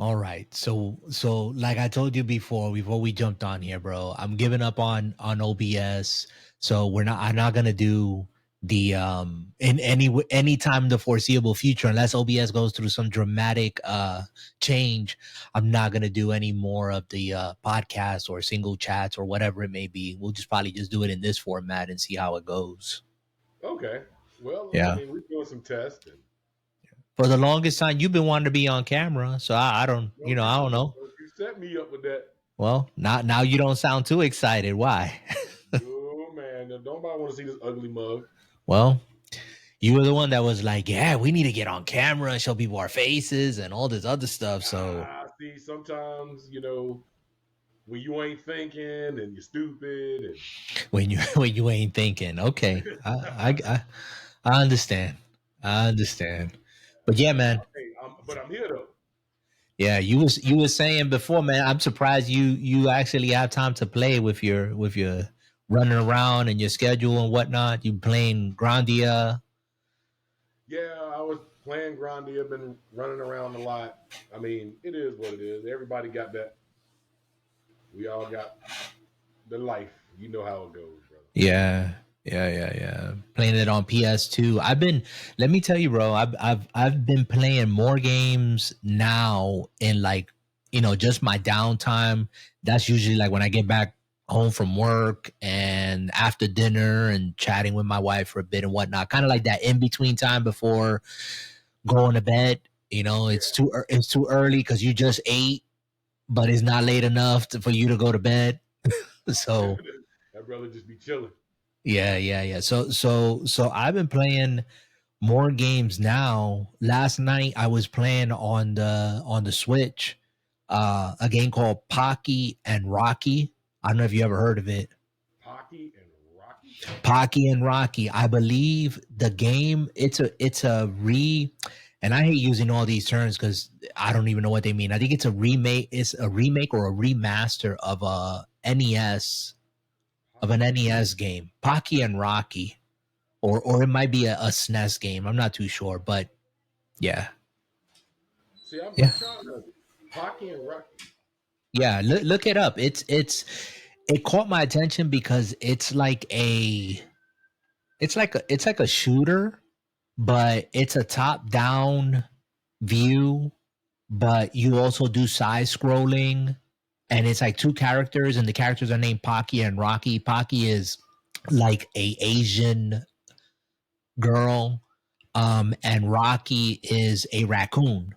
All right. So like I told you before we jumped on here, bro, I'm giving up on OBS. So I'm not gonna do the in any time in the foreseeable future unless OBS goes through some dramatic change. I'm not gonna do any more of the podcasts or single chats or whatever it may be. We'll just probably just do it in this format and see how it goes. Okay. Well, I Yeah. mean, we're doing some testing. For the longest time you've been wanting to be on camera, so I don't, I don't know. You set me up with that. Well, now you don't sound too excited. Why? Oh man, don't nobody want to see this ugly mug. Well, you were the one that was like, "Yeah, we need to get on camera and show people our faces and all this other stuff." So See, sometimes when you ain't thinking and you're stupid and when you ain't thinking, okay, I understand. I understand. But yeah, man. but I'm here though. Yeah, you was saying before, man. I'm surprised you actually have time to play with your running around and your schedule and whatnot. You playing Grandia. Yeah, I was playing Grandia, been running around a lot. I mean, it is what it is. Everybody got that. We all got the life. You know how it goes, brother. Yeah. Playing it on PS2. Let me tell you, bro. I've been playing more games now in like just my downtime. That's usually like when I get back home from work and after dinner and chatting with my wife for a bit and whatnot. Kind of like that in between time before going to bed. It's too early because you just ate, but it's not late enough for you to go to bed. So That brother just be chilling. yeah. So I've been playing more games now. Last night I was playing on the Switch, a game called Pocky and Rocky. I don't know if you ever heard of it. Pocky and Rocky. Pocky and Rocky. I believe the game. It's a re. And I hate using all these terms because I don't even know what they mean. I think it's a remake. It's a remake or a remaster of a NES of an NES game, Pocky and Rocky, or it might be a SNES game. I'm not too sure, but yeah, See, I'm yeah, trying to Pocky and Rocky. yeah. Look it up. It caught my attention because it's like a shooter, but it's a top down view, but you also do side scrolling, and it's like two characters, and the characters are named Pocky and Rocky. Pocky is like a Asian girl, and Rocky is a raccoon.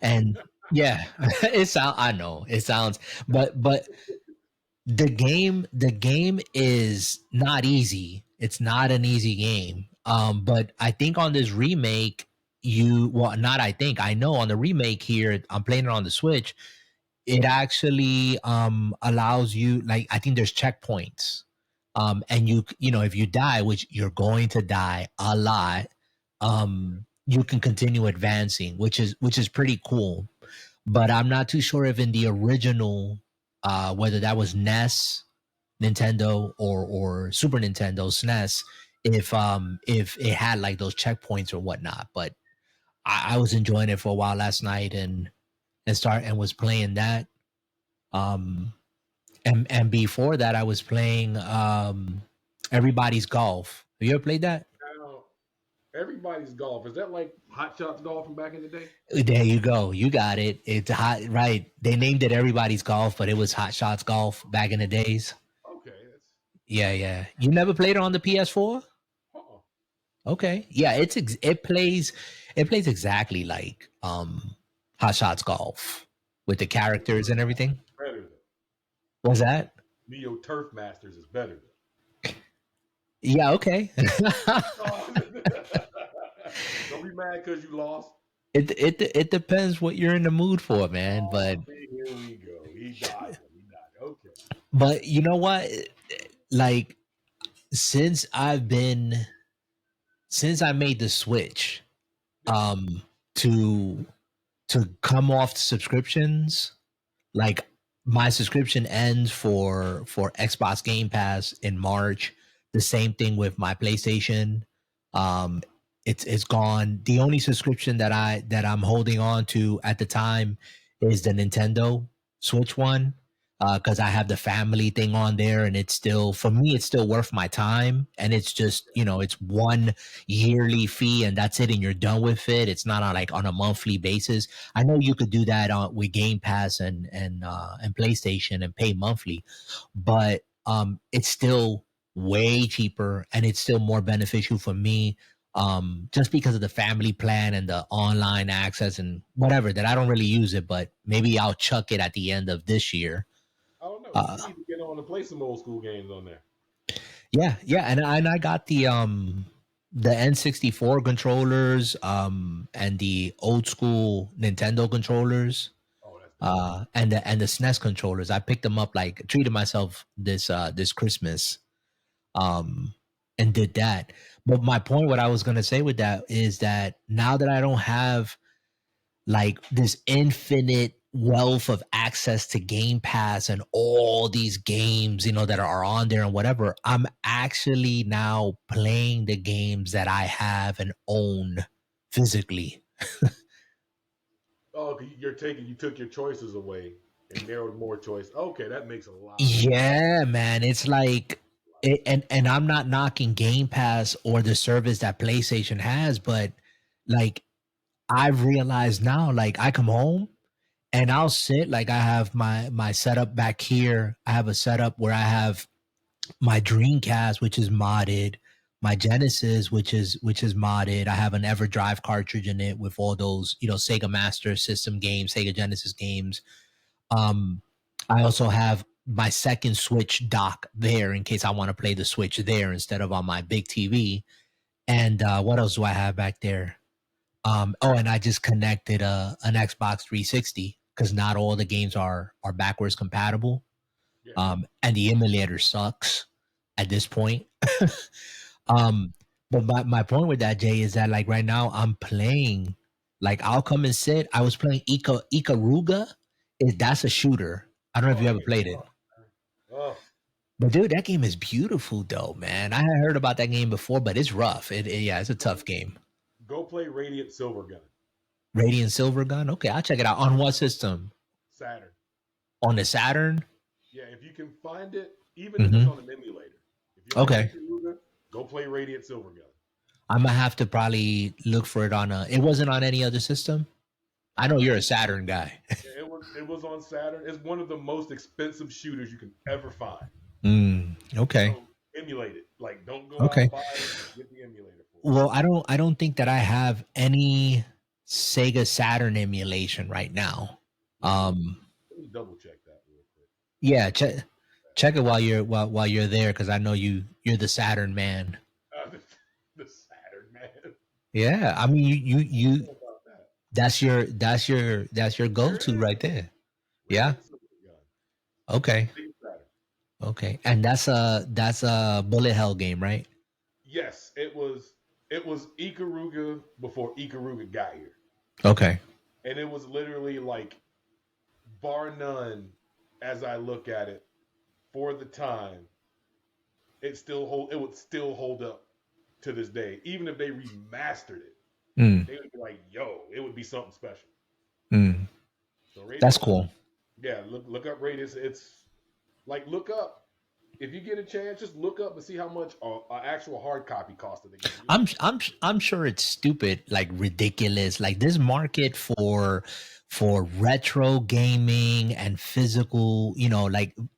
And yeah, I know it sounds, but the game is not easy. It's not an easy game. But I think on this remake, not I think I know on the remake here, I'm playing it on the Switch. It actually allows you, like, I think there's checkpoints, and if you die, which you're going to die a lot, you can continue advancing, which is pretty cool. But I'm not too sure if in the original, whether that was NES, Nintendo, or Super Nintendo, SNES, if it had like those checkpoints or whatnot. But I was enjoying it for a while last night and was playing that. Um, and before that, I was playing Everybody's Golf. Have you ever played that? Now, everybody's golf. Is that like Hot Shots golf from back in the day? There you go. You got it. It's hot, right? They named it Everybody's Golf, but it was Hot Shots Golf back in the days. Okay, that's Yeah. You never played it on the PS4? uh-uh. Okay. Yeah, it plays exactly like Hot Shots Golf with the characters and everything. Better though. Was that? Neo Turf Masters is better Yeah, okay. though. Don't be mad because you lost. It depends what you're in the mood for, man. Oh, But see, here we go. He died. He died. Okay. but you know what? Like since I've been since I made the switch um to come off the subscriptions, like my subscription ends for Xbox Game Pass in March. The same thing with my PlayStation. Um it's gone. The only subscription that I'm holding on to at the time is the Nintendo Switch one, because I have the family thing on there, and it's still, for me, it's still worth my time. And it's just, it's one yearly fee, and that's it, and you're done with it. It's not on like on a monthly basis. I know you could do that with Game Pass and PlayStation and pay monthly, but it's still way cheaper, and it's still more beneficial for me, just because of the family plan and the online access and whatever, that I don't really use it, but maybe I'll chuck it at the end of this year. I don't know. Uh, You need to get on and play some old school games on there. yeah, yeah, and I got the N64 controllers, and the old school Nintendo controllers, Oh, that's dope. and the SNES controllers. I picked them up, like treated myself this Christmas, um, and did that. But my point, what I was gonna say with that, is that now that I don't have like this infinite wealth of access to Game Pass and all these games, that are on there and whatever, I'm actually now playing the games that I have and own physically. Oh, you took your choices away and narrowed more choice. Okay, that makes a lot of sense. Yeah, man. It's like and I'm not knocking Game Pass or the service that PlayStation has, but like I've realized now, like I come home and I'll sit, like I have my setup back here. I have a setup where I have my Dreamcast, which is modded, my Genesis, which is modded. I have an EverDrive cartridge in it with all those, Sega Master System games, Sega Genesis games. Um, I also have my second Switch dock there in case I want to play the Switch there instead of on my big TV. And what else do I have back there? Oh, and I just connected an Xbox 360 because not all the games are backwards compatible. Yeah. And the emulator sucks at this point. um, but my point with that, Jay, is that like right now I'm playing, like I'll come and sit. I was playing Ikaruga. That's a shooter. I don't know if Oh, you that ever game played is it. rough. Oh, But dude, that game is beautiful though, man. I had heard about that game before, but it's rough. Yeah, it's a tough game. go play Radiant Silvergun. Radiant Silver Gun. Okay, I'll check it out. On what system? Saturn. On the Saturn. Yeah, if you can find it, even if it's Mm-hmm. on an emulator. If you like Okay, Ikaruga, go play Radiant Silvergun. I'm gonna have to probably look for it on a. It wasn't on any other system. I know you're a Saturn guy. Yeah, it was on Saturn. It's one of the most expensive shooters you can ever find. Okay. So emulate it. Like, don't go out Okay. buy it. Get the emulator for it. Well, I don't think that I have any Sega Saturn emulation right now. Let me Um. let me double check that real quick. Yeah. Check it while you're there, because I know you're the Saturn man. Uh, the, the Saturn, man. Yeah. I mean, you What about that? that's your There go it to is. right there. Yeah. Radiant Silvergun. Okay. Sega Saturn. Okay. And that's a bullet hell game, right? Yes, it was Ikaruga before Ikaruga got here. Okay. And it was literally like bar none as I look at it for the time, it would still hold up to this day. Even if they remastered it, Mm, they would be like, yo, it would be something special. mm. So That's Radiance, cool. yeah, look up Radiance. It's like look up if you get a chance, just look up and see how much an actual hard copy cost of the game. You're like, I'm sure it's stupid, like ridiculous. Like this market for retro gaming and physical,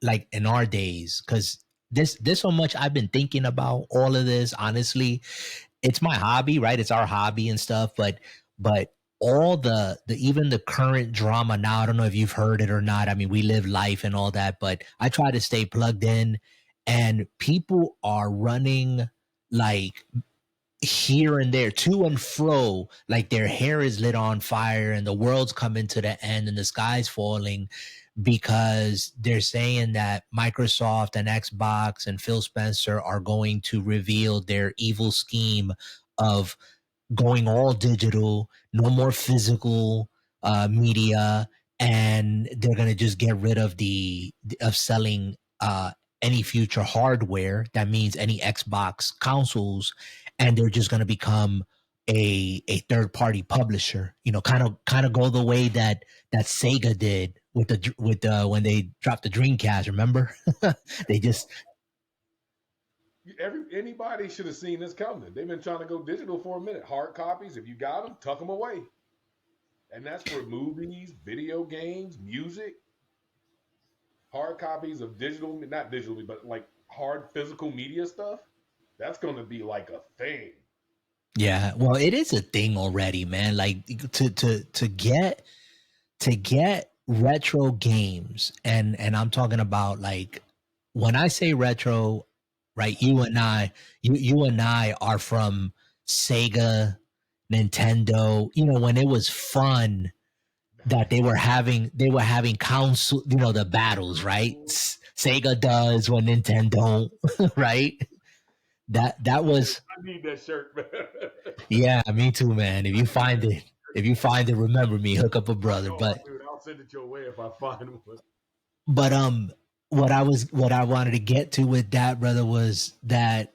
like in our days, because this so much I've been thinking about all of this. Honestly, it's my hobby, right? It's our hobby and stuff, but all the even the current drama now, I don't know if you've heard it or not. I mean, we live life and all that, but I try to stay plugged in, and people are running like here and there, to and fro, like their hair is lit on fire and the world's coming to the end and the sky's falling, because they're saying that Microsoft and Xbox and Phil Spencer are going to reveal their evil scheme of going all digital, no more physical media, and they're going to just get rid of the of selling any future hardware. That means any Xbox consoles, and they're just going to become a third party publisher. Kind of go the way that Sega did with when they dropped the Dreamcast. Remember, they just Anybody should have seen this coming. They've been trying to go digital for a minute. Hard copies, if you got them, tuck them away. And that's for movies, video games, music. Hard copies of digital, not digitally, but like hard physical media stuff. That's going to be like a thing. yeah. Well, it is a thing already, man. Like to get retro games, and I'm talking about, like, when I say retro, right? You and I are from Sega, Nintendo. When it was fun that they were having council, the battles, right? Sega does when Nintendo, right? That was, I need that shirt, man. yeah, me too, man. If you find it, remember me, hook up a brother. Oh, But dude, I'll send it your way if I find one. but what I wanted to get to with that, brother, was that,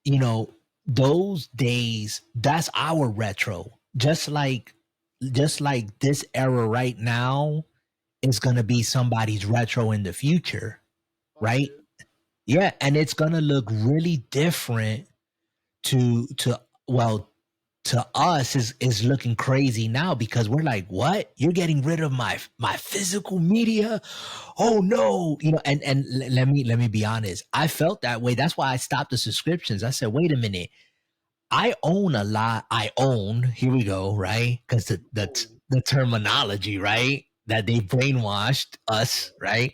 you know, those days, that's our retro. Just like this era right now is gonna be somebody's retro in the future, Oh, it right? is. Yeah, and it's gonna look really different to well, to us is looking crazy now, because we're like, what? You're getting rid of my physical media? Oh no. And let me be honest. I felt that way. That's why I stopped the subscriptions. I said, wait a minute. I own a lot. I own, here we go, right? Because Oh, the terminology, right? That they brainwashed us, yeah. right?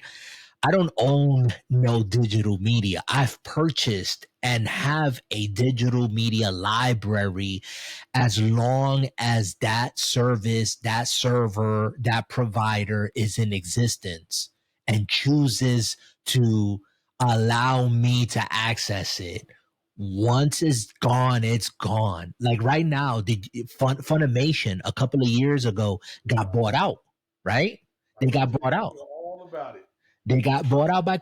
I don't own no digital media. I've purchased and have a digital media library as long as that service, that server, that provider is in existence and chooses to allow me to access it. Once it's gone, it's gone. Like right now, Funimation a couple of years ago got Right. bought out, right? They I know got too. bought I out. know all about it. They got bought out by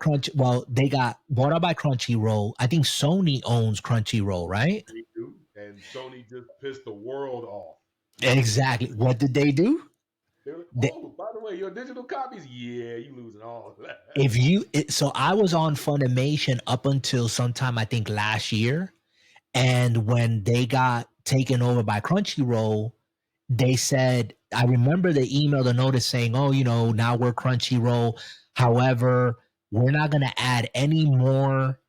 they got bought out by Crunchyroll. I think Sony owns Crunchyroll, right? They do. And Sony just pissed the world off. Exactly. What did they do? They're like, They, oh, by the way, your digital copies, yeah, you losing all of that. so I was on Funimation up until sometime, I think, last year, and when they got taken over by Crunchyroll, they said, I remember the email, the notice saying, oh, now we're Crunchyroll. However, we're not going to add any more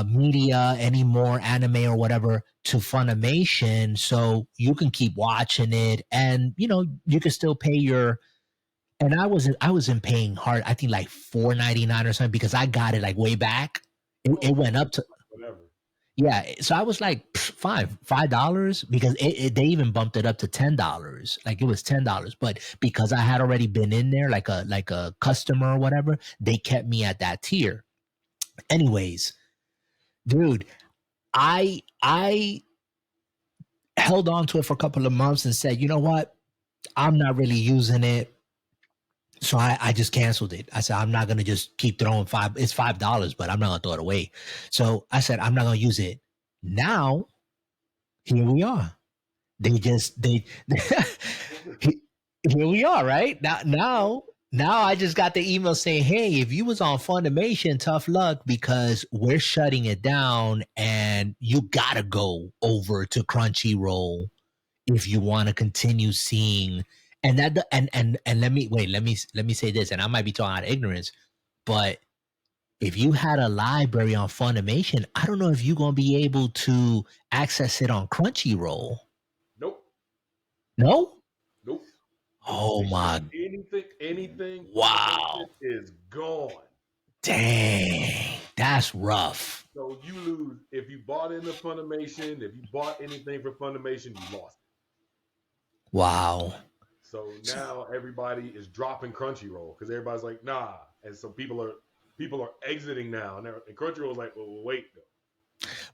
media, any more anime or whatever to Funimation. So you can keep watching it, and, you can still pay your, and I wasn't paying hard. I think like $4.99 or something, because I got it like way back. It Oh, went up to, whatever. yeah, so I was like, fine, $5, because they even bumped it up to $10. Like it was $10, but because I had already been in there like a customer or whatever, they kept me at that tier. Anyways, dude, I held on to it for a couple of months and said, you know what, I'm not really using it. So I just canceled it. I said, I'm not gonna just keep throwing it's $5, but I'm not gonna throw it away. So I said, I'm not gonna use it. Now, here we are. They just they here we are, right? Now I just got the email saying, hey, if you was on Funimation, tough luck, because we're shutting it down and you gotta go over to Crunchyroll if you want to continue seeing. And that and let me say this, and I might be talking out of ignorance, but if you had a library on Funimation, I don't know if you're gonna be able to access it on Crunchyroll. Nope. No? Nope. Oh They shut my, anything wow. Funimation is gone. Dang. That's rough. So you lose if you bought into Funimation, if you bought anything for Funimation, you lost it. Wow. So now everybody is dropping Crunchyroll because everybody's like, nah. And so people are exiting now. And Crunchyroll's like, well, wait.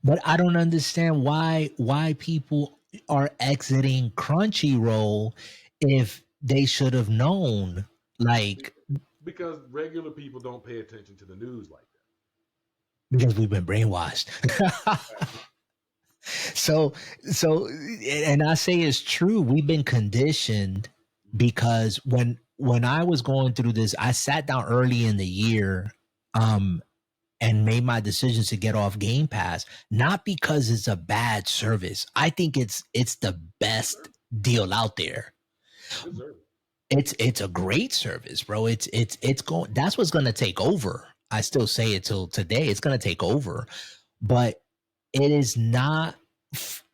But I don't understand why people are exiting Crunchyroll if they should have known. Like, Because regular people don't pay attention to the news like because we've been brainwashed. that. So so and I say it's true. We've been conditioned because when I was going through this, I sat down early in the year um and made my decisions to get off Game Pass, not because it's a bad service. I think it's the You best deserve it. deal out there. You deserve it. It's a great service, bro. It's going that's what's gonna take over. I still say it till today. It's gonna take over. But it is not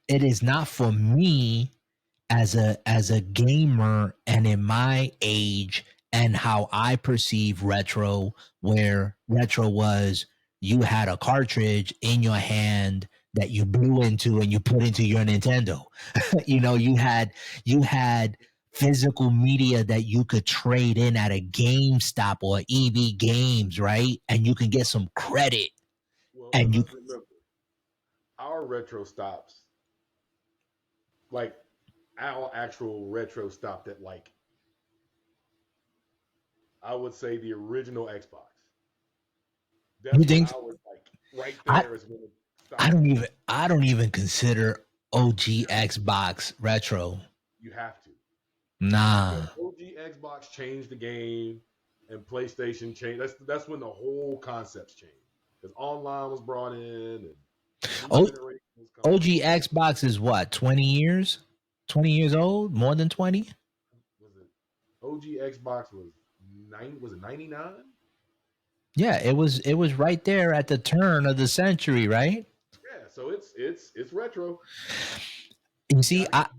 it is not for me as a gamer and in my age and how I perceive retro, where retro was you had a cartridge in your hand that you blew into and you put into your Nintendo. You know, you had physical media that you could trade in at a GameStop or EB Games, right? And you can get some credit Well, and you let's remember our retro stops, like our actual retro stopped at like I would say the original Xbox. you That's when think I was like right I there is when it stopped. I don't even consider OG Xbox retro. You have to because Nah. OG Xbox changed the game and PlayStation changed. That's when the whole concepts changed because online was brought in and new O- generation was coming OG in. Xbox is what, 20 years? 20 years old? More than 20? Was it OG Xbox was it 99? Yeah, it was right there at the turn of the century, right? Yeah, so it's retro. You You see, gotta give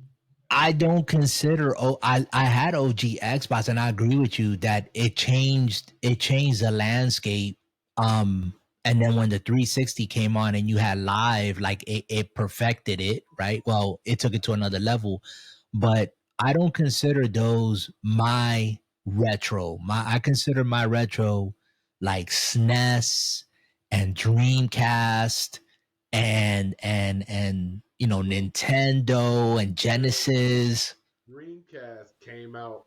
I don't consider I had OG Xbox and I agree with you that it changed the landscape. And then when the 360 came on and you had live, like it perfected it, right? Well, it took it to another level. But I don't consider those my retro. I consider my retro like SNES and Dreamcast and you know Nintendo and Genesis. Dreamcast came out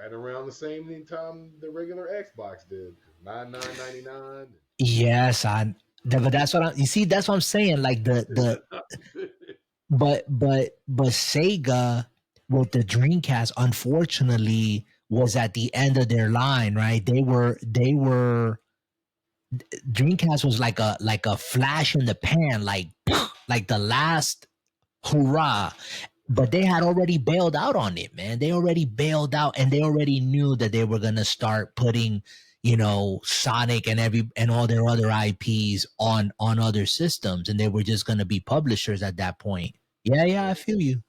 right around the same time the regular Xbox did. 99.99. Yes, but that's what I you see. That's what I'm saying. Like the but Sega with the Dreamcast, unfortunately, was at the end of their line. Right? They were Dreamcast was like a flash in the pan, like the last hurrah. But they had already bailed out on it, man. They already bailed out and they already knew that they were going to start putting, you know, Sonic and all their other IPs on other systems and they were just going to be publishers at that point. Yeah, yeah, Yeah, I feel you.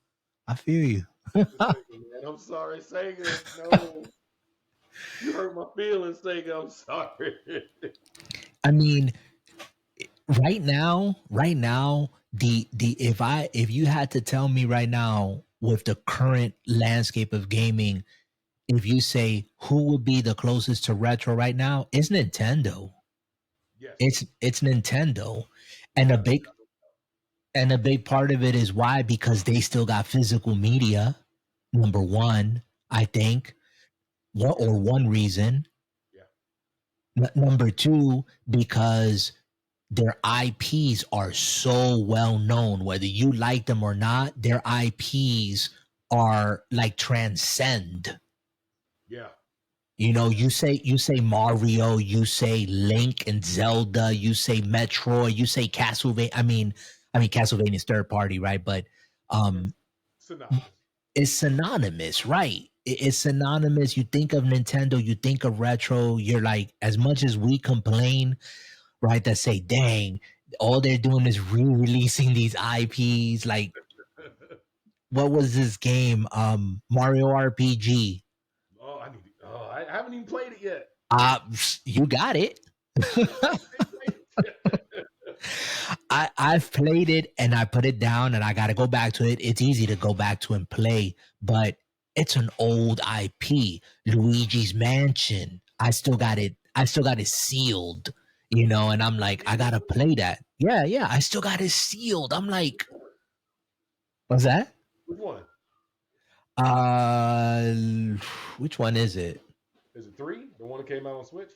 I feel you. to Sega, man. I'm sorry, Sega. No, you hurt my feelings, Sega. I'm sorry. I mean, right now the if you had to tell me right now with the current landscape of gaming, if you say who would be the closest to retro right now, it's Nintendo. Yes, It's Nintendo. And without a shadow. a big part of it is why, because they still got physical media. Number one, I think, Yeah, or one reason. yeah, Number two, because their IPs are so well known, whether you like them or not, their IPs are like transcend. yeah. You know, you say Mario, you say Link and Zelda, you say Metroid, you say Castlevania. I mean Castlevania is third party, right? But um, It's synonymous. it's synonymous, right? It's synonymous. You think of Nintendo, you think of retro. You're like, as much as we complain, right? That say, dang, all they're doing is re-releasing these IPs. Like, what was this game? Mario RPG. Oh, I need. Oh, I haven't even played it yet. Uh, you got it. I ain't played it. I've played it and I put it down and I got to go back to it. It's easy to go back to and play, but it's an old IP. Luigi's Mansion. I still got it. I still got it sealed, you know. And I'm like, I gotta play that. Yeah, yeah. I still got it sealed. I'm like, what's that? Which one? Uh, which one is it? Is it three? The one that came out on Switch?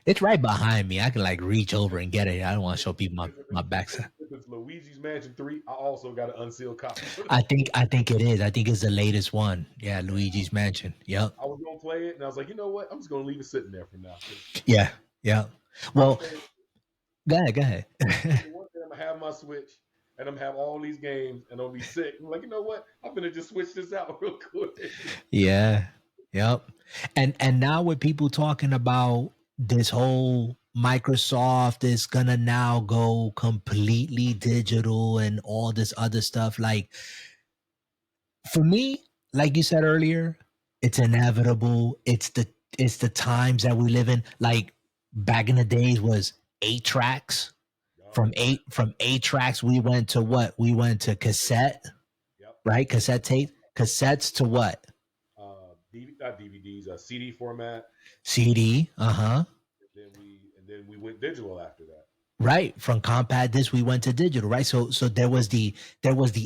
It's right behind me. I can like reach over and get it. I don't want to show people my backside. if it's Luigi's Mansion 3, I also got an unsealed copy for I that. think I think it is. I think it's the latest one. Yeah, And Luigi's Mansion. Yep. I was gonna play it, and I was like, you know what? I'm just gonna leave it sitting there for now because Yeah. Yeah. my Well, thing, go ahead. Go ahead. the one day I'm gonna have my Switch, and I'm gonna have all these games, and I'll be sick. I'm like, you know what? I'm gonna just switch this out real quick. Yeah. Yep. And now with people talking about this whole Microsoft is gonna now go completely digital and all this other stuff, like for me, like you said earlier, it's inevitable. It's the times that we live in. Like back in the days was 8 tracks. Oh From yeah, eight tracks, we went to what? We went to cassette, yep. right? Cassette tape. Cassettes to what? Not DVDs, CD format, CD. Uh-huh. and then we went digital after that. Right. From compact disc, we went to digital, right? So there was the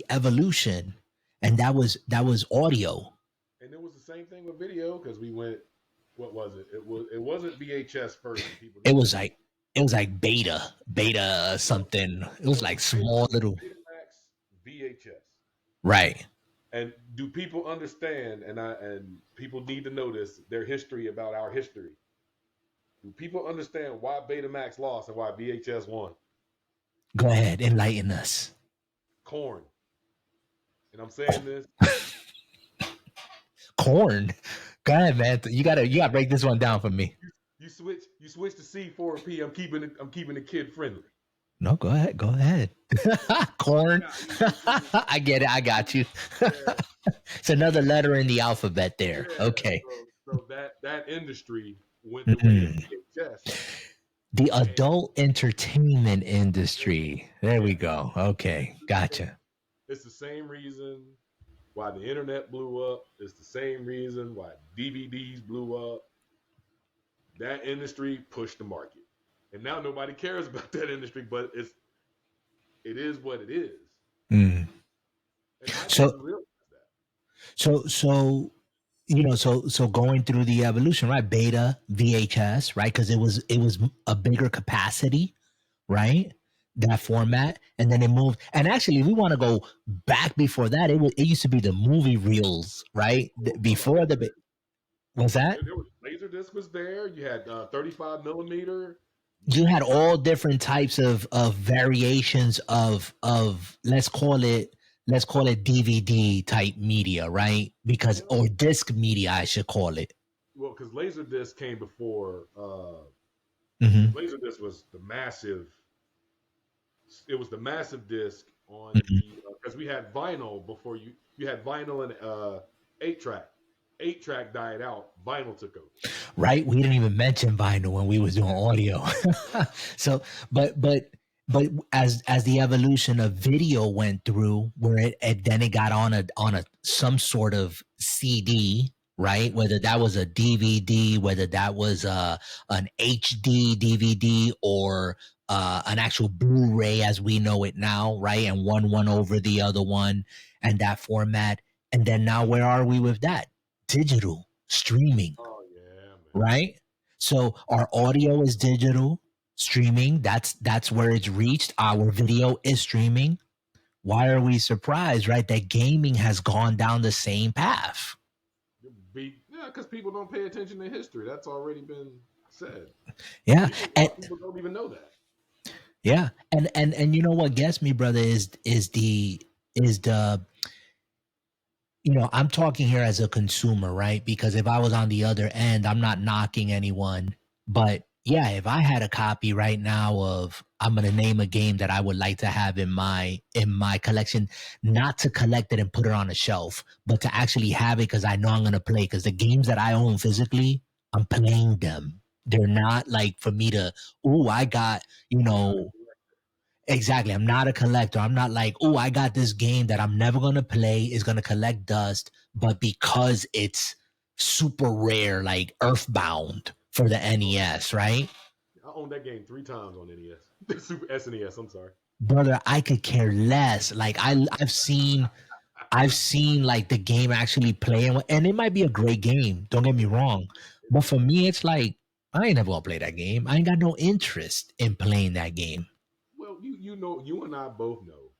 evolution, and that was audio. And it was the same thing with video because we went. What was it? It wasn't VHS first, and people It knew was that. like it was like beta No, something. It was it like was small little. Betamax, VHS. Right. And do people understand? And people need to know this. Their history about our history. Do people understand why Betamax lost and why VHS won? Go ahead, enlighten us. Corn. And I'm saying this. Corn. Go ahead, man. You gotta break this one down for me. You switch to C4P. I'm keeping the kid friendly. No, go ahead. Go ahead. Corn. Yeah, you I get it. I got you. yeah, It's another letter in the alphabet there. yeah. Okay. So that industry went the way of Mm. VHS. The And adult entertainment industry. There we yeah, go. Okay. Gotcha. it's the same reason why the internet blew up. It's the same reason why DVDs blew up. That industry pushed the market, and now nobody cares about that industry. But it is what it is, Mm. and I So didn't realize that. so so going through the evolution, right? Beta, VHS, right? Because it was a bigger capacity, right? That format, and then it moved. And actually, if we want to go back before that, it used to be the movie reels, right? Hold on, Before was that there was Laserdisc was there. You had 35 millimeter. you You had all different types of variations of let's call it DVD type media, right? Because yeah, or disc media, I should call it. well, because Laserdisc came before. Hmm. Laserdisc was the massive. It was the massive disc on Hmm. the because we had vinyl before you had vinyl and 8 track. 8 track died out. Vinyl took over. Right? We didn't even mention vinyl when we was doing audio. Yeah. So, but as the evolution of video went through, where it then it got on a some sort of CD, right? Whether that was a DVD, whether that was an HD DVD or an actual Blu-ray as we know it now, right? And one won over the other one, and that format. And then now, where are we with that? Digital streaming, Oh yeah, man. right? So our audio is digital streaming. That's where it's reached. Our video is streaming. Why are we surprised, right? That gaming has gone down the same path. Yeah, because people don't pay attention to history. That's already been said. Yeah. People, a And lot of people don't even know that. yeah. And you know what gets me, brother, is the I'm talking here as a consumer, right? Because if I was on the other end, I'm not knocking anyone. But yeah, if I had a copy right now of I'm gonna name a game that I would like to have in my collection, not to collect it and put it on a shelf, but to actually have it because I know I'm gonna play. Because the games that I own physically, I'm playing them. They're not like for me to, oh, I got, you You're not a know, exactly. I'm not a collector. I'm not like, oh, I got this game that I'm never gonna play, is gonna collect dust, but because it's super rare, like Earthbound for the NES, right? I owned that game 3 times on NES. Super SNES. I'm sorry. Brother, I could care less. Like I've seen like the game actually play, and it might be a great game. Don't get me wrong, but for me, it's like I ain't never gonna play that game. I ain't got no interest in playing that game. Well, you and I both know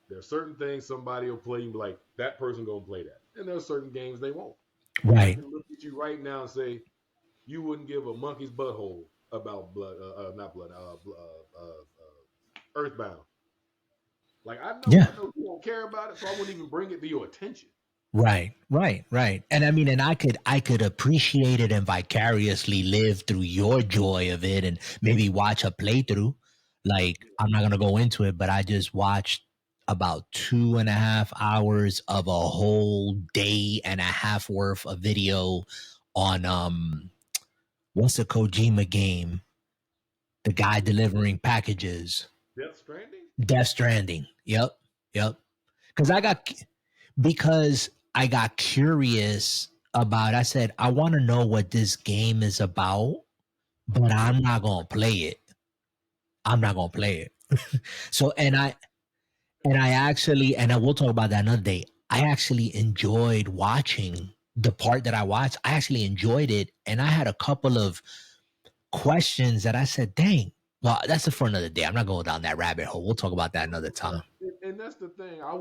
there's certain things somebody will play. You be like, that person gonna play that, and there's certain games they won't. And I Right. can look at you right now and say you wouldn't give a monkey's butthole about blood, not blood, Earthbound. Like Yeah. I know you won't care about it, so I wouldn't even bring it to your attention. Right. And I mean, and I could appreciate it and vicariously live through your joy of it and maybe watch a playthrough. Like, I'm not gonna go into it, but I just watched about 2.5 hours of a whole day and a half worth of video on what's the Kojima game? The guy delivering packages. Death Stranding. Death Stranding. Yep. Because I got because I got curious about. I said I want to know what this game is about, but I'm not gonna play it. I'm not gonna play it. So and I actually and I will talk about that another day. I actually enjoyed watching the part that I watched. I actually enjoyed it, and I had a couple of questions that I said, "Dang." Well, that's for another day. I'm not going down that rabbit hole. We'll talk about that another time. And that's the thing. I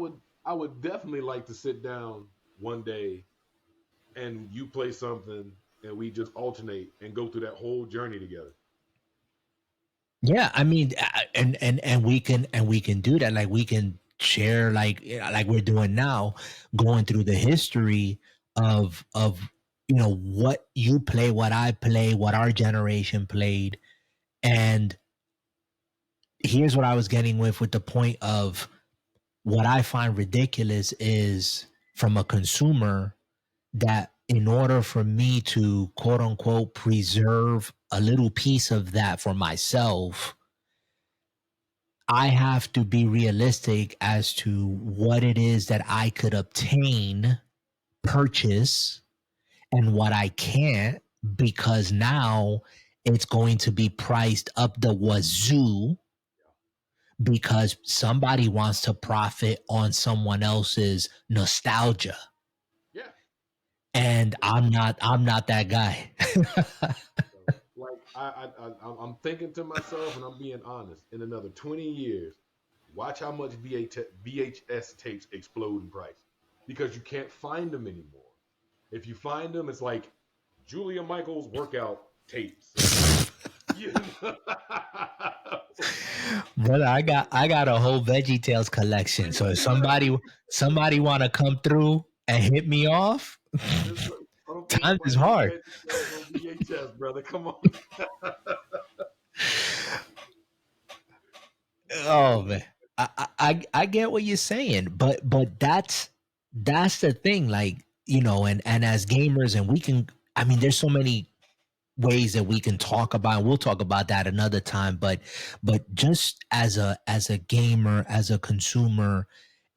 would definitely like to sit down one day and you play something and we just alternate and go through that whole journey together. Yeah, I mean, and we can do that. Like we can share, like we're doing now, going through the history of what you play, what I play, what our generation played, and here's what I was getting with the point of what I find ridiculous is from a consumer that in order for me to quote unquote preserve a little piece of that for myself, I have to be realistic as to what it is that I could obtain, purchase, and what I can't, because now it's going to be priced up the wazoo because somebody wants to profit on someone else's nostalgia. Yeah. And I'm not that guy. So, like I'm thinking to myself, and I'm being honest. In another 20 years, watch how much VHS tapes explode in price because you can't find them anymore. If you find them, it's like Julia Michaels workout tapes. You know? Brother, I got a whole Veggie Tales collection. So if somebody want to come through and hit me off, Some people times is might need hard. veggie on VHS, brother. Come on. Oh man, I get what you're saying, but that's the thing, like and as gamers, and we can. I mean, there's so many ways that we can talk about. We'll talk about that another time, but just as a gamer, as a consumer,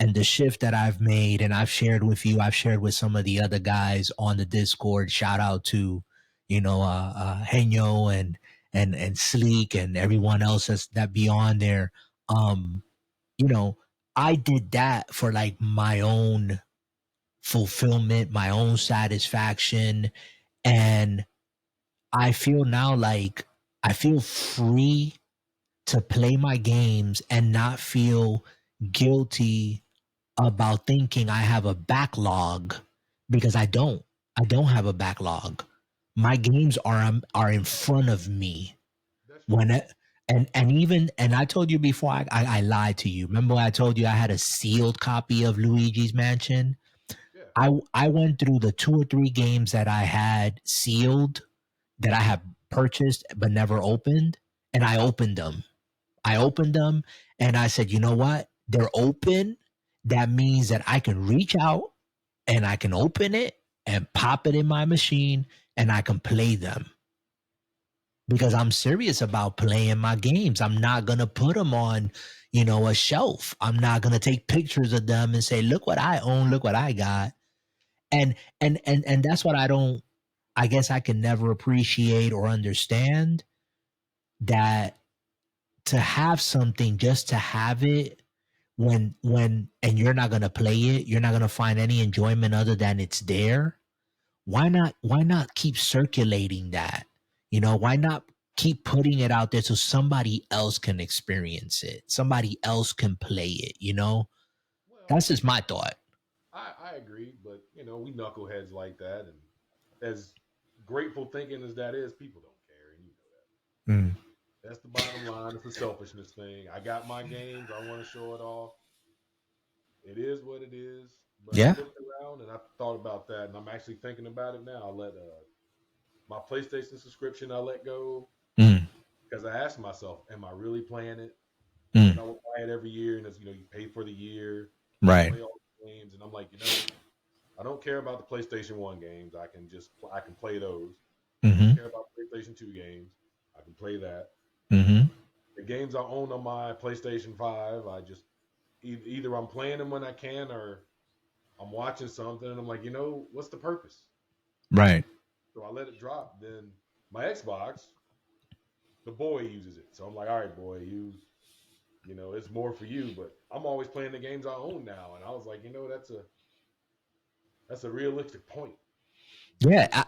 and the shift that I've made, and I've shared with you, I've shared with some of the other guys on the Discord. Shout out to Henyo and Sleek and everyone else that be on there. Um, you know, I did that for like my own fulfillment, my own satisfaction, and I feel now like I feel free to play my games and not feel guilty about thinking I have a backlog because I don't. I don't have a backlog. My games are in front of me That's when true. it, and even and I told you before I lied to you. Remember I told you I had a sealed copy of Luigi's Mansion? Yeah. I went through the 2 or 3 games that I had sealed that I have purchased but never opened, and I opened them. I opened them and I said, you know what? They're open. That means that I can reach out and I can open it and pop it in my machine and I can play them because I'm serious about playing my games. I'm not going to put them on, a shelf. I'm not going to take pictures of them and say, look what I own, look what I got. And that's what I guess I can never appreciate or understand that to have something just to have it when and you're not going to play it, you're not going to find any enjoyment other than it's there. Why not keep circulating that? Why not keep putting it out there so somebody else can experience it, somebody else can play it, you know. Well, That's just my thought. I agree, but we knuckleheads like that, and as grateful thinking as that is, people don't care, and Mm. that's the bottom line. It's a selfishness thing. I got my games. I want to show it off. It is what it is. But I Yeah. looked around and I thought about that, and I'm actually thinking about it now. I let my PlayStation subscription I let go Mm. because I asked myself, "Am I really playing it?" And then Mm. I would buy it every year, and it's you pay for the year, you Right. play all the games, and I'm like, I don't care about the PlayStation One games. I can play those. I don't Mm-hmm. care about PlayStation Two games. I can play that. Mm-hmm. The games I own on my PlayStation Five, I just either I'm playing them when I can, or I'm watching something, and I'm like, what's the purpose? Right. So I let it drop. Then my Xbox, the boy uses it, so I'm like, all right, boy, it's more for you. But I'm always playing the games I own now, and I was like, that's a realistic point. Yeah.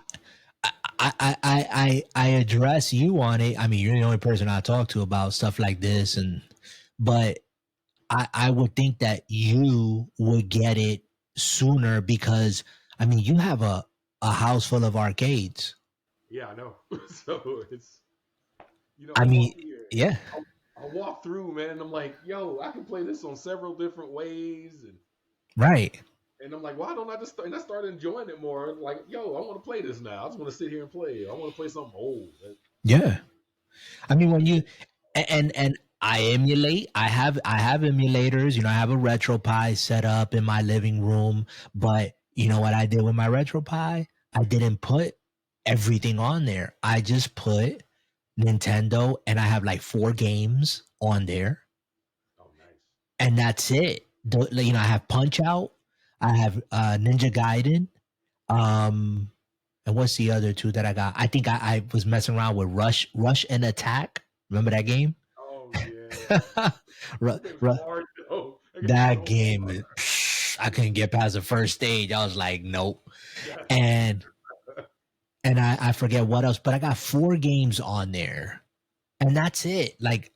I address you on it. I mean, you're the only person I talk to about stuff like Oh this, yeah. and but I would think that you would get it sooner because I mean you have a house full of arcades. Yeah, I know. So it's I I mean, walk through here. yeah, I walk through, man, and I'm like, yo, I can play this on several different ways, right. and I'm like, why don't I just? And I started enjoying it more. Like, yo, I want to play this now. I just want to sit here and play. I want to play something old. Yeah. I mean when you and I emulate. I have emulators. You know, I have a RetroPie set up in my living room. But you know what I did with my RetroPie? I didn't put everything on there. I just put Nintendo, and I have like 4 games on there, Oh, nice. and that's it. You know, I have Punch Out, I have Ninja Gaiden, um, and what's the other two that I got? I think I was messing around with Rush and Attack. Remember that game? Oh yeah, Ru- that game's ru- hard though. That game's that so game, hard. I couldn't get past the first stage. I was like, nope. That's And I forget what else, but I got 4 games on there, and that's it. Like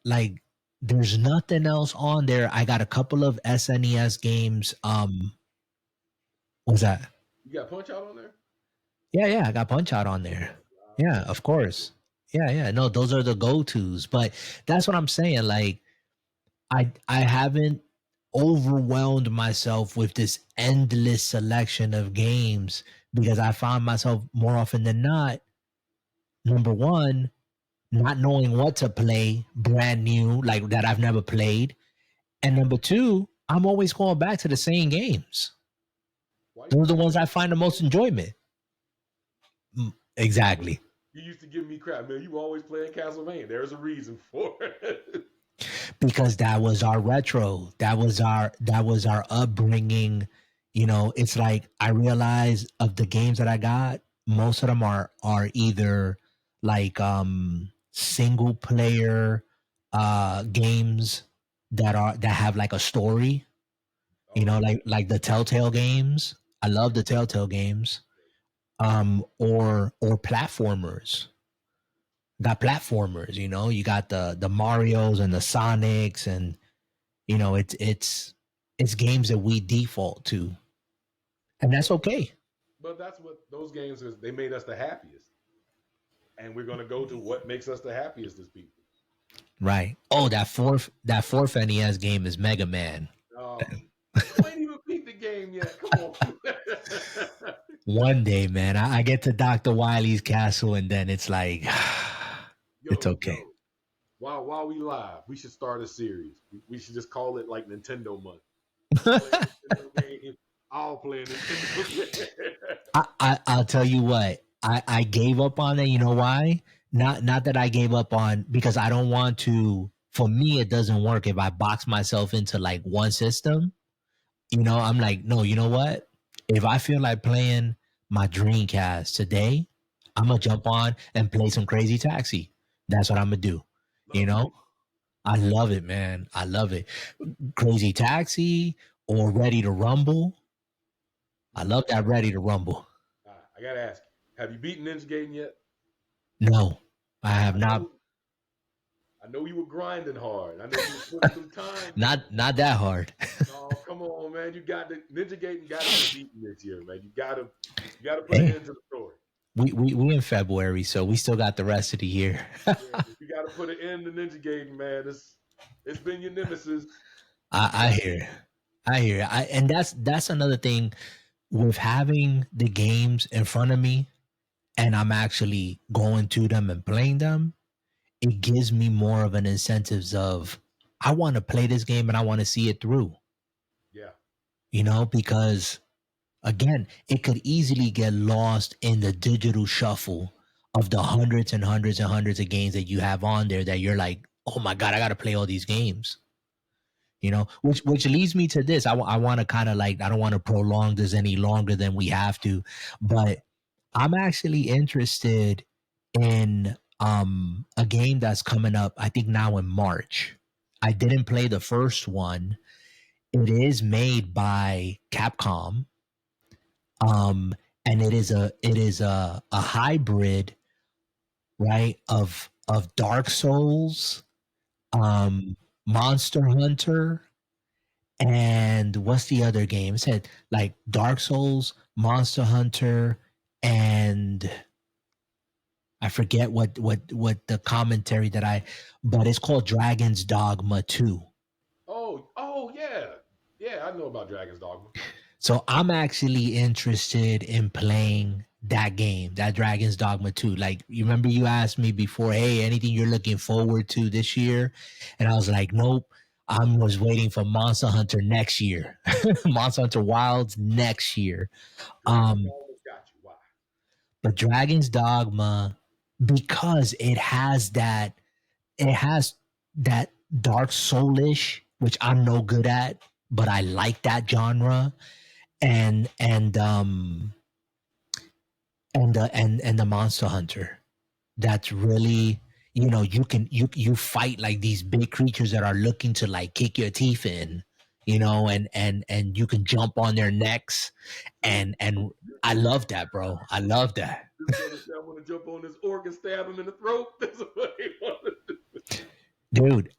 there's nothing else on there. I got a couple of SNES games. What was that? you got Punch Out on there. Yeah, I got Punch Out on there. Yeah, That's of course. Yeah. No, those are the go tos. But that's what I'm saying. Like I haven't overwhelmed myself with this endless selection of games because I found myself more often than not, number one, not knowing what to play brand new, like that I've never played. And number two, I'm always going back to the same games. why you Those are the playing the ones I same find the most game over and over? enjoyment. Exactly. You used to give me crap, man. You always playing Castlevania. There's a reason for it. Because that was our retro. That was our upbringing. You know, it's like I realized of the games that I got, most of them are either like single player games that have like a story, you Oh know, yeah. like the Telltale games. I love the Telltale games. Or platformers. Got platformers, you know, you got the Marios and the Sonics, and you know, it's games that we default to, and that's Well, okay. but that's what those games is. They made us the happiest, and we're gonna go to what makes us the happiest as people. Right. Oh, that fourth NES game is Mega Man. Um, you ain't even beat the game yet. Come on. One day, man, I get to Dr. Wily's castle, and then it's like it's okay. Yo. While we live, we should start a series. We should just call it like Nintendo Month. You play a Nintendo game, I'll play a Nintendo game. I'll tell you what. I gave up on it. You know why? Not that I gave up on, because I don't want to. For me, it doesn't work if I box myself into like one system. You know, I'm like, no. You know what? If I feel like playing my Dreamcast today, I'm gonna Yeah, jump on and play some Crazy Taxi. That's what I'm gonna do. You love know, Crazy. I love it, man. I love it. Crazy Taxi or Ready to Rumble. I love that Ready to Rumble. I gotta ask you, have you beaten Ninja Gaiden yet? No, I have I know not. I know you were grinding hard. I know you were putting some time in. Not that hard. Oh, come on, man. You got to Ninja Gaiden got to get beaten this year, man. You gotta put an Hey, end to the story. we in February, so we still got the rest of the year. Yeah, you gotta put an end to Ninja Gaiden, man. It's been your nemesis. You I got hear, I hear, and that's another thing with having the games in front of me, and I'm actually going to them and playing them. It gives me more of an incentives of I want to play this game and I want to see it through. yeah, Because again, it could easily get lost in the digital shuffle of the hundreds and hundreds and hundreds of games that you have on there that you're like, oh my god, I got to play all these games. Which leads me to this. I want to kind of like I don't want to prolong this any longer than we have to, but I'm actually interested in a game that's coming up. I think now in March. I didn't play the first one. It is made by Capcom, um, and it is a hybrid, right, of Dark Souls, Monster Hunter, and what's the other game? It said like Dark Souls, Monster Hunter, and I forget what the commentary that but it's called Dragon's Dogma 2. oh yeah, yeah. I know about Dragon's Dogma. So I'm actually interested in playing that game, that Dragon's Dogma 2. Like, you remember you asked me before, hey, anything you're looking forward to this year? And I was like, nope. I was waiting for Monster Hunter next year. Monster Hunter Wilds next year. Dragon's Um, Dogma got you. Why? but Dragon's Dogma, because it has that dark soulish, which I'm no good at, but I like that genre. And the Monster Hunter. That's really, you fight like these big creatures that are looking to like kick your teeth in, and you can jump on their necks, and I love that, bro. I love that. This brother said, "I want to jump on this orc and stab him in the throat." That's what he wanted to do. Dude.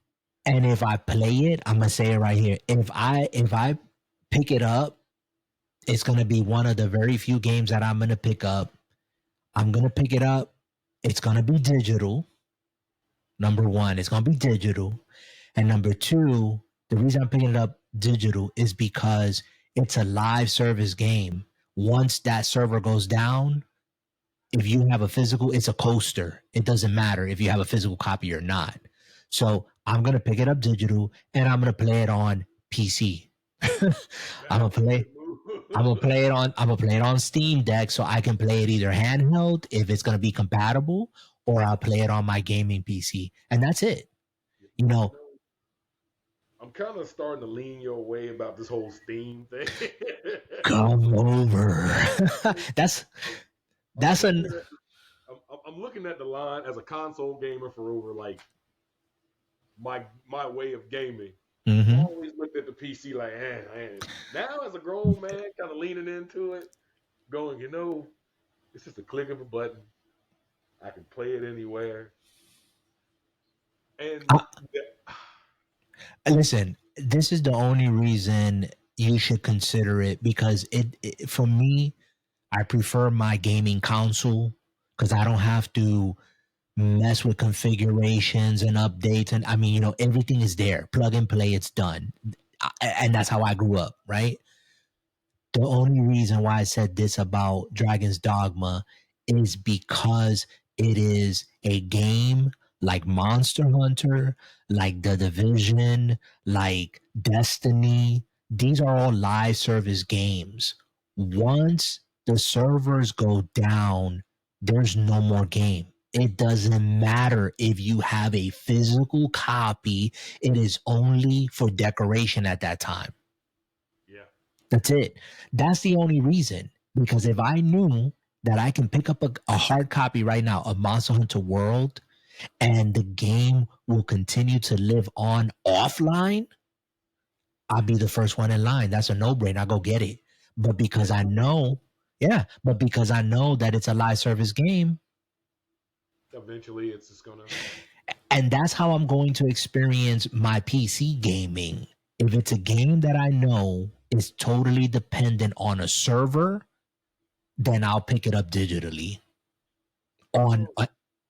And if I play it, I'm gonna say it right here. If I pick it up, it's gonna be one of the very few games that I'm gonna pick up. I'm gonna pick it up. It's gonna be digital. Number one, it's gonna be digital. And number two, the reason I'm picking it up digital is because it's a live service game. Once that server goes down, if you have a physical, it's a coaster. It doesn't matter if you have a physical copy or not. So I'm gonna pick it up digital and I'm gonna play it on PC. I'm gonna That's a play. good move. I'm gonna play it on Steam Deck so I can play it either handheld if it's gonna be compatible, or I'll play it on my gaming PC, and that's it. You You know, know, I'm kind of starting to lean your way about this whole Steam thing. come over. that's I'm, I'm that's looking an. at I'm looking at the line as a console gamer for over like my way of gaming. Mm-hmm. Always looked at the PC like, now as a grown man, kind of leaning into it, going, it's just a click of a button. I can play it anywhere. And Listen, this is the only reason you should consider it because for me, I prefer my gaming console because I don't have to mess with configurations and updates. And I mean, everything is there. Plug and play, it's done. And that's how I grew up, right? The only reason why I said this about Dragon's Dogma is because it is a game like Monster Hunter, like The Division, like Destiny. These are all live service games. Once the servers go down, there's no more game. It doesn't matter if you have a physical copy, it is only for decoration at that time. yeah, That's it. That's the only reason. Because if I knew that I can pick up a hard copy right now of Monster Hunter World and the game will continue to live on offline, I'd be the first one in line. That's a no brainer. I go get it. But because I know, yeah, but because I know that it's a live service game, eventually it's just gonna. And that's how I'm going to experience my PC gaming. If it's a game that I know is totally dependent on a server, then I'll pick it up digitally on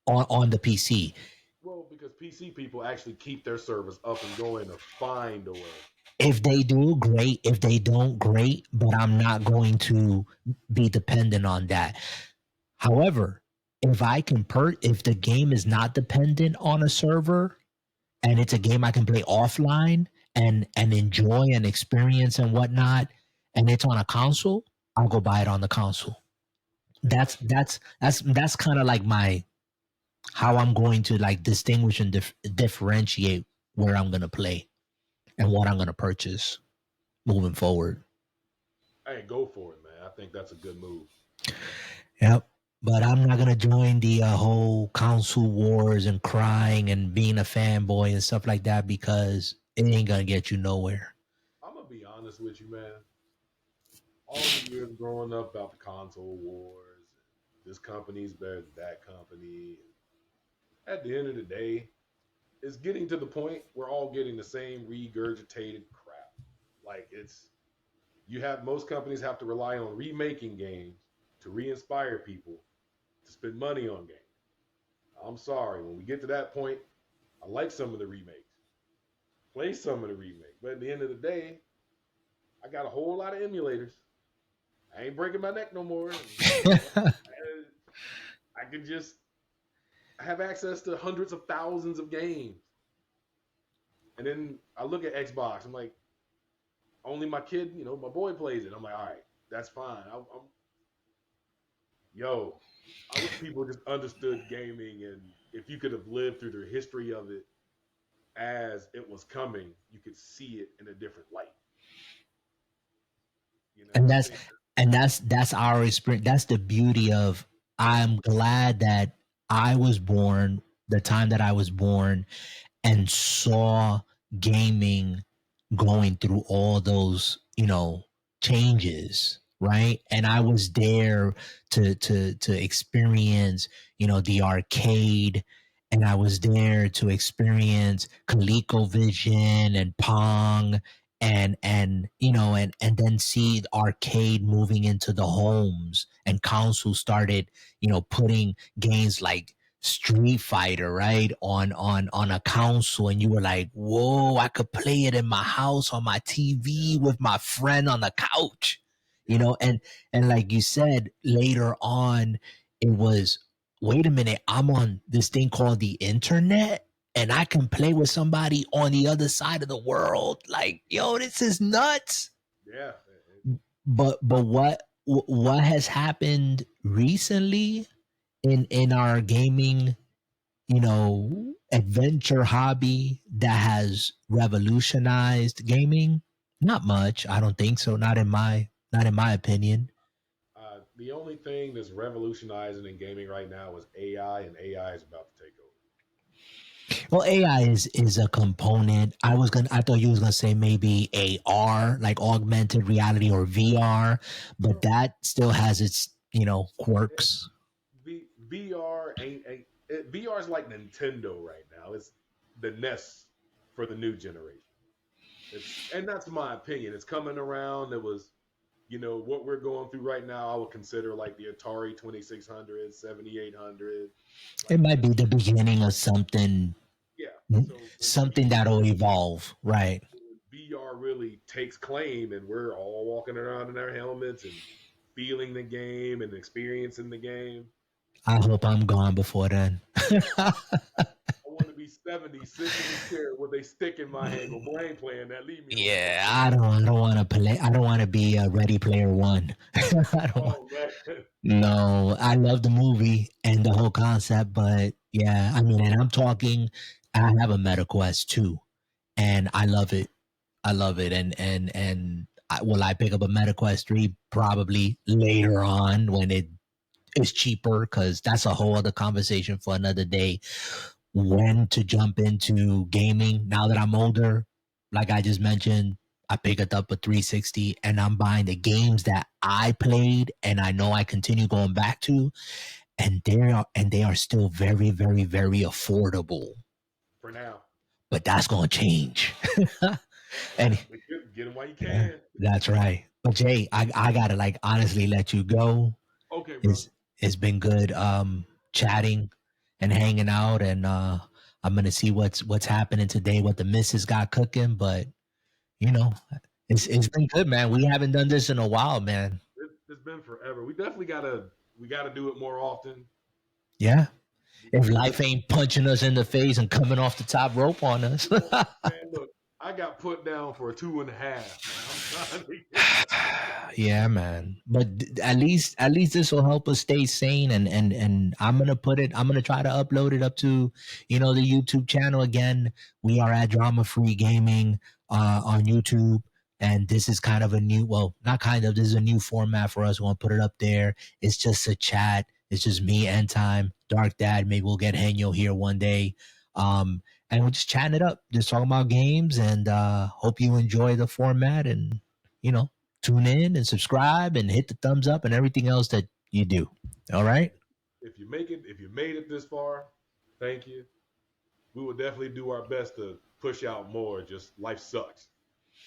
Well, on the PC. well, because PC people actually keep their servers up and going to find a way. If they do, great. If they don't, great. But I'm not going to be dependent on that. However, if the game is not dependent on a server and it's a game I can play offline and enjoy and experience and whatnot, and it's on a console, I'll go buy it on the console. And That's kind of like my how I'm going to like distinguish and differentiate where I'm gonna play and what I'm gonna purchase moving forward. hey, go for it, man. I think that's a good move. Yep. But I'm not gonna join the whole console wars and crying and being a fanboy and stuff like that because it ain't gonna get you nowhere. I'm gonna be honest with you, man. All the years growing up about the console wars, this company's better than that company. At the end of the day, it's getting to the point we're all getting the same regurgitated crap. Like it's you have most companies have to rely on remaking games to re-inspire people to spend money on games. I'm sorry, when we get to that point, I like some of the remakes, play some of the remakes, but at the end of the day, I got a whole lot of emulators. I ain't breaking my neck no more. I can just have access to hundreds of thousands of games. And then I look at Xbox. I'm like, only my kid, my boy plays it. I'm like, all right, that's fine. Yo, I wish people just understood gaming, and if you could have lived through the history of it as it was coming, you could see it in a different light. and I that's think, that's our experience. That's the beauty of I'm glad that I was born the time that I was born and saw gaming going through all those, changes, right? And I was there to experience, the arcade, and I was there to experience ColecoVision and Pong and then see the arcade moving into the homes and consoles started, putting games like Street Fighter, right, on a console, and you were like, "Whoa, I could play it in my house on my TV with my friend on the couch," yeah, and like you said, later on, it was, "Wait a minute, I'm on this thing called the internet." And I can play with somebody on the other side of the world. Like, yo, this is nuts. yeah, But what has happened recently in our gaming, adventure hobby that has revolutionized gaming? Not much. I don't think so. Not in my opinion. the only thing that's revolutionizing in gaming right now is AI, and AI is about to take over. Well, AI is a component. I thought you was gonna say maybe AR, like augmented reality or VR, but Well, that still has its, it, quirks. VR VR is like Nintendo right now. It's the NES for the new generation. And that's my opinion. It's coming around. It was, what we're going through right now. I would consider like the Atari 2600, 7800. It Like might this, be the beginning of something yeah. So something that'll evolve, right? when VR really takes claim, and we're all walking around in our helmets and feeling the game and experiencing the game. I hope I'm gone before then. I want to be 70, sitting in the chair with a stick in my hand. Go, boy, I ain't playing that. Leave me alone. Yeah, I don't want to play. I don't want to be a Ready Player One. I don't. Oh man, No, I love the movie and the whole concept, but yeah, I mean, and I'm talking. I have a Meta Quest too, and I love it. I love it, will I pick up a Meta Quest 3? Probably later on when it is cheaper, because that's a whole other conversation for another day. When to jump into gaming now that I'm older, like I just mentioned, I picked up a 360 and I'm buying the games that I played and I know I continue going back to, and they are still very, very, very affordable. now. but that's gonna change. And But get them while you yeah, can. that's right. But Jay, I gotta like honestly let you go. Okay, brother. It's been good chatting and hanging out, and I'm gonna see what's happening today, what the missus got cooking. But you know, it's been good, man. We haven't done this in a while, man. It's been forever. We gotta do it more often. Yeah. If Because life ain't punching us in the face and coming off the top rope on us. man, look, I got put down for a 2.5, man. I'm trying to get Yeah, man. But at least this will help us stay sane, and I'm gonna try to upload it up to the YouTube channel again. We are at Drama Free Gaming on YouTube. And this is kind of a new, well, not kind of, this is a new format for us. We want to put it up there. It's just a chat. It's just me and Time, Dark Dad. Maybe we'll get Henyo here one day. And we're just chatting it up, just talking about games, and hope you enjoy the format, and you know, tune in and subscribe and hit the thumbs up and everything else that you do. All right. if you made it this far, thank you. We will definitely do our best to push out more. Just life sucks.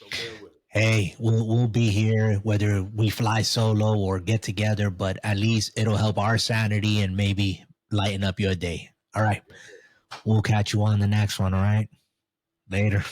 So bear with it. Hey, we'll be here whether we fly solo or get together, but at least it'll help our sanity and maybe lighten up your day. All right. Yes, sir. We'll catch you on the next one. All right. Later.